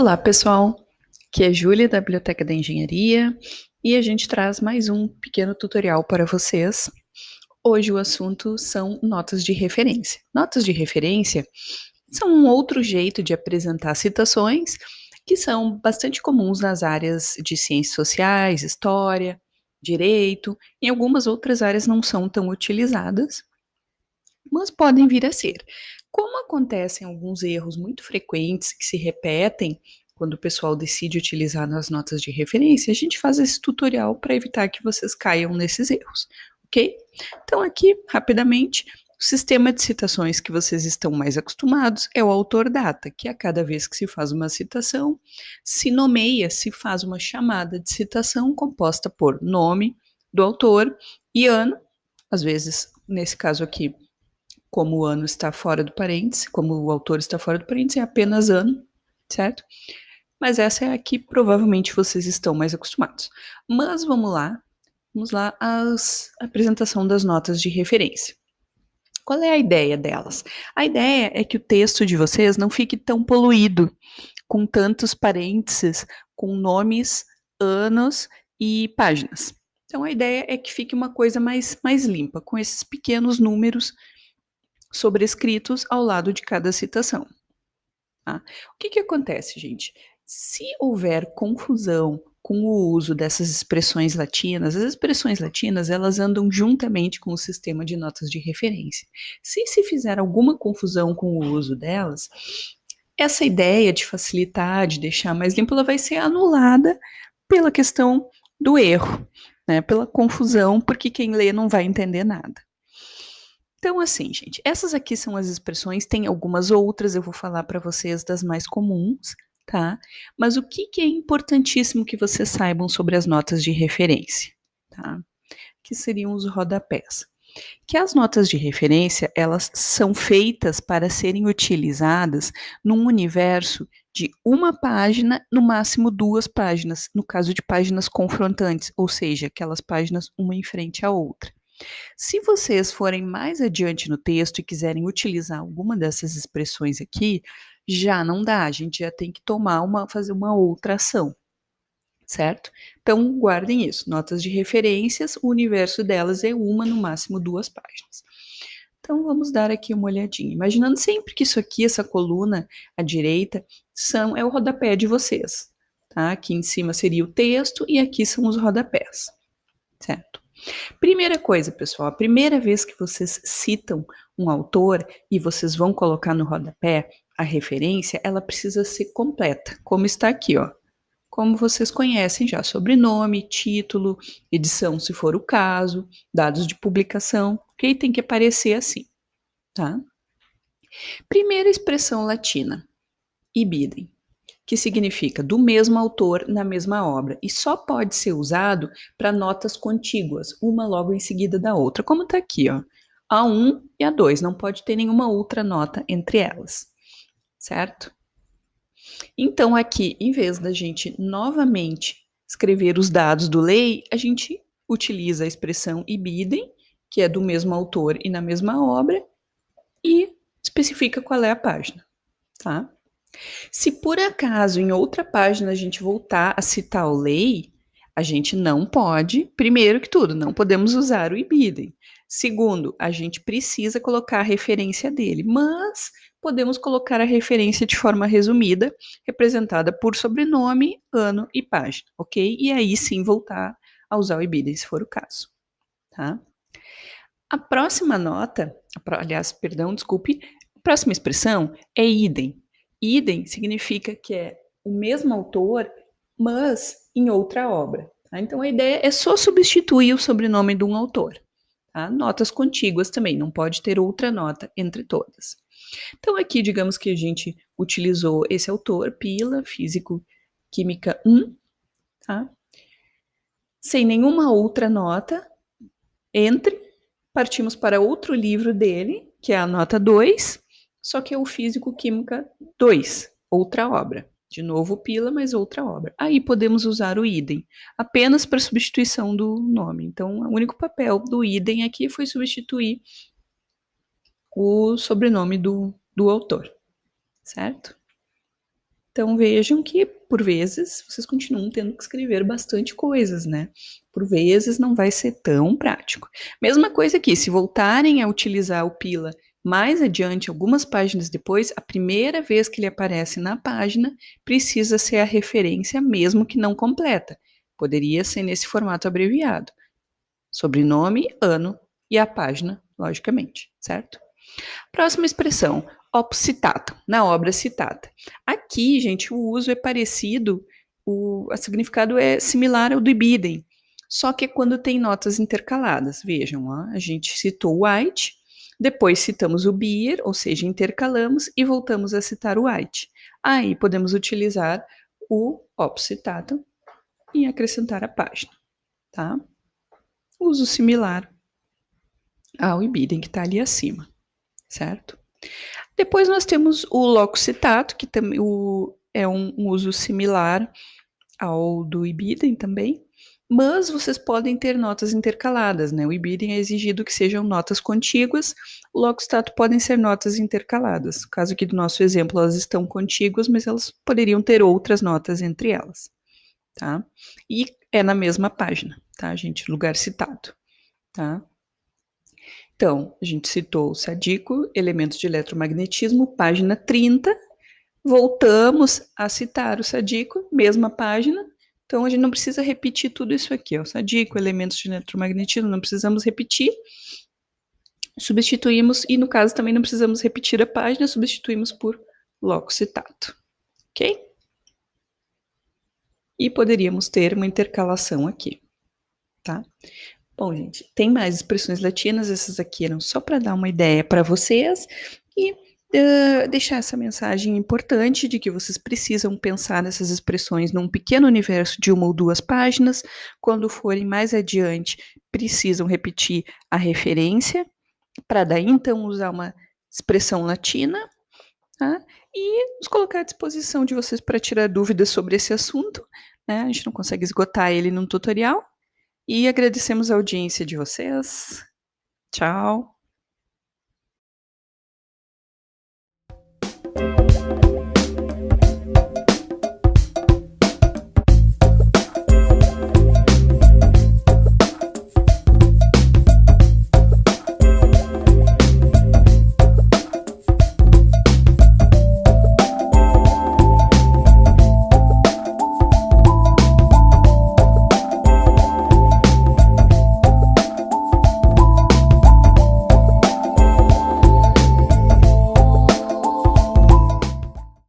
Olá, pessoal! Aqui é Júlia da Biblioteca da Engenharia e a gente traz mais um pequeno tutorial para vocês. Hoje o assunto são notas de referência. Notas de referência são um outro jeito de apresentar citações que são bastante comuns nas áreas de ciências sociais, história, direito. Em algumas outras áreas não são tão utilizadas, mas podem vir a ser. Como acontecem alguns erros muito frequentes que se repetem quando o pessoal decide utilizar nas notas de referência, a gente faz esse tutorial para evitar que vocês caiam nesses erros, ok? Então, aqui, rapidamente, o sistema de citações que vocês estão mais acostumados é o autor-data, que a cada vez que se faz uma citação, se nomeia, se faz uma chamada de citação composta por nome do autor e ano, às vezes, nesse caso aqui, como o ano está fora do parêntese, como o autor está fora do parêntese, é apenas ano, certo? Mas essa é a que provavelmente vocês estão mais acostumados. Mas vamos lá a apresentação das notas de referência. Qual é a ideia delas? A ideia é que o texto de vocês não fique tão poluído, com tantos parênteses, com nomes, anos e páginas. Então a ideia é que fique uma coisa mais limpa, com esses pequenos números sobrescritos ao lado de cada citação. Tá? O que acontece, gente? Se houver confusão com o uso dessas expressões latinas, as expressões latinas elas andam juntamente com o sistema de notas de referência. Se fizer alguma confusão com o uso delas, essa ideia de facilitar, de deixar mais limpo, ela vai ser anulada pela questão do erro, né? Pela confusão, porque quem lê não vai entender nada. Então, assim, gente, essas aqui são as expressões, tem algumas outras, eu vou falar para vocês das mais comuns, tá? Mas o que é importantíssimo que vocês saibam sobre as notas de referência, tá? Que seriam os rodapés. Que as notas de referência, elas são feitas para serem utilizadas num universo de uma página, no máximo 2 páginas, no caso de páginas confrontantes, ou seja, aquelas páginas uma em frente à outra. Se vocês forem mais adiante no texto e quiserem utilizar alguma dessas expressões aqui, já não dá, a gente já tem que fazer uma outra ação, certo? Então, guardem isso, notas de referências, o universo delas é uma, no máximo 2 páginas. Então, vamos dar aqui uma olhadinha, imaginando sempre que isso aqui, essa coluna à direita, é o rodapé de vocês, tá? Aqui em cima seria o texto e aqui são os rodapés, certo? Primeira coisa, pessoal, a primeira vez que vocês citam um autor e vocês vão colocar no rodapé a referência, ela precisa ser completa, como está aqui, ó. Como vocês conhecem já, sobrenome, título, edição, se for o caso, dados de publicação, ok? Tem que aparecer assim, tá? Primeira expressão latina, ibidem, que significa do mesmo autor na mesma obra, e só pode ser usado para notas contíguas, uma logo em seguida da outra, como está aqui, ó, A1 e A2, não pode ter nenhuma outra nota entre elas, certo? Então, aqui, em vez da gente novamente escrever os dados do lei, a gente utiliza a expressão ibidem, que é do mesmo autor e na mesma obra, e especifica qual é a página, tá? Se por acaso em outra página a gente voltar a citar o lei, a gente não pode, primeiro que tudo, não podemos usar o ibidem. Segundo, a gente precisa colocar a referência dele, mas podemos colocar a referência de forma resumida, representada por sobrenome, ano e página, ok? E aí sim voltar a usar o ibidem, se for o caso, tá? A próxima nota, aliás, perdão, desculpe, a próxima expressão é idem. Idem significa que é o mesmo autor, mas em outra obra. Tá? Então a ideia é só substituir o sobrenome de um autor. Tá? Notas contíguas também, não pode ter outra nota entre todas. Então aqui, digamos que a gente utilizou esse autor, Pila, Físico Química 1, tá? Sem nenhuma outra nota entre, partimos para outro livro dele, que é a nota 2, só que é o Físico Química 2, outra obra. De novo Pila, mas outra obra. Aí podemos usar o idem, apenas para substituição do nome. Então, o único papel do idem aqui foi substituir o sobrenome do autor, certo? Então vejam que, por vezes, vocês continuam tendo que escrever bastante coisas, né? Por vezes não vai ser tão prático. Mesma coisa aqui, se voltarem a utilizar o Pila mais adiante, algumas páginas depois, a primeira vez que ele aparece na página precisa ser a referência, mesmo que não completa. Poderia ser nesse formato abreviado. Sobrenome, ano e a página, logicamente, certo? Próxima expressão, opus citatum, na obra citada. Aqui, gente, o uso é parecido, o significado é similar ao do ibidem, só que é quando tem notas intercaladas. Vejam, ó, a gente citou o White, depois citamos o Beer, ou seja, intercalamos e voltamos a citar o White. Aí podemos utilizar o opus citatum e acrescentar a página, tá? Uso similar ao ibidem que está ali acima, certo? Depois nós temos o locus citato, que também é um uso similar ao do ibidem também, mas vocês podem ter notas intercaladas, né? O ibidem é exigido que sejam notas contíguas, o locus citato podem ser notas intercaladas. No caso aqui do nosso exemplo, elas estão contíguas, mas elas poderiam ter outras notas entre elas, tá? E é na mesma página, tá, gente? Lugar citado, tá? Então, a gente citou o Sadico, Elementos de Eletromagnetismo, página 30. Voltamos a citar o Sadico, mesma página. Então, a gente não precisa repetir tudo isso aqui, ó. Sadico, Elementos de Eletromagnetismo, não precisamos repetir. Substituímos, e no caso também não precisamos repetir a página, substituímos por locus citato. Ok? E poderíamos ter uma intercalação aqui, tá? Bom, gente, tem mais expressões latinas, essas aqui eram só para dar uma ideia para vocês e deixar essa mensagem importante de que vocês precisam pensar nessas expressões num pequeno universo de uma ou duas páginas. Quando forem mais adiante, precisam repetir a referência, para daí então usar uma expressão latina, tá? E nos colocar à disposição de vocês para tirar dúvidas sobre esse assunto, né? A gente não consegue esgotar ele num tutorial. E agradecemos a audiência de vocês. Tchau.